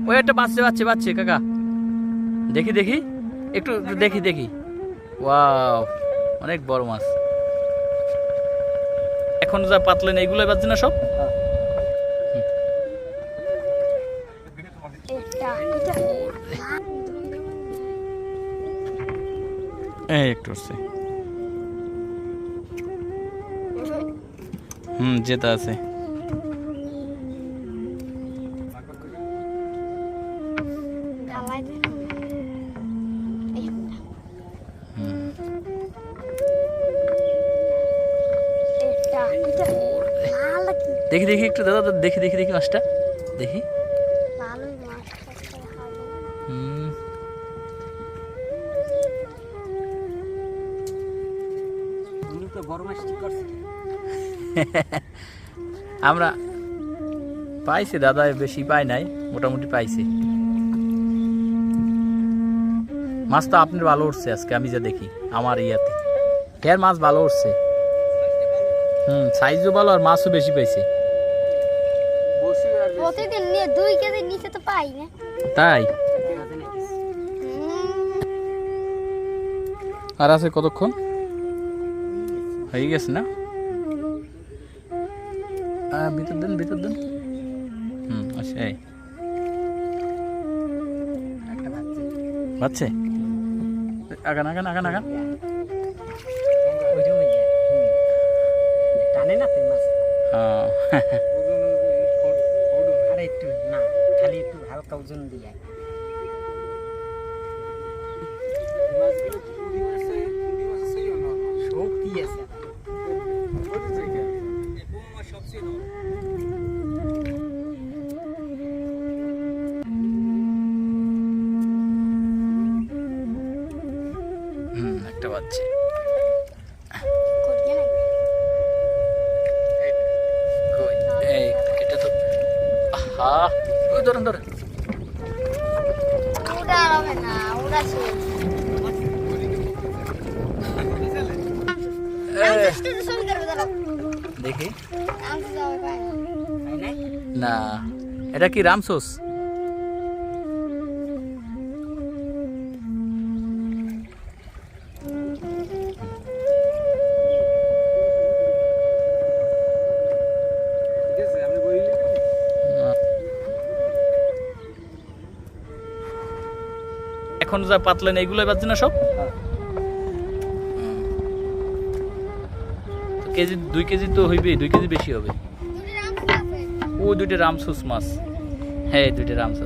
ওই একটা বাচ্চা বাচ্চা বাচ্চা কাকা, দেখি দেখি একটু দেখি দেখি। ওয়াও, অনেক বড় মাছ। এখন যা পাতলেন এইগুলোই বাজছে না সব? এই একটু উঠছে। যেটা আছে। দেখি দেখি একটু দাদা, দেখি দেখি দেখি মাছটা দেখি। আমরা পাইছি দাদা, বেশি পাই নাই, মোটামুটি পাইছি মাছ। তো আপনার ভালো উঠছে আজকে, আমি যা দেখি আমার ইয়াতে ফের মাছ ভালো উঠছে। সাইজও ভালো আর মাছও বেশি পাইছে। প্রতিদিন 2 কেজি নিচে তো পাই না। তাই? আর আছে কতক্ষণ হয়ে গেছে না? ভিতর দেন ভিতর দেন। আচ্ছা, এই বাচ্চে আগান আগান আগান আগান। টানে না তো মাছ। আরে একটু না, খালি একটু হালকা ওজন দিয়ে। শক্তি আছে। একটা বাচ্চা। এটা তো ধরেন ধরেন। দেখি না, এটা কি রামসোস? এখন যা পাতলেন এইগুলোই বাজছে না সব? কেজি 2 কেজি তো হইবে, 2 কেজি বেশি হবে। ও 2টা রামসোস মাছ। হ্যাঁ 2টা রামসোস।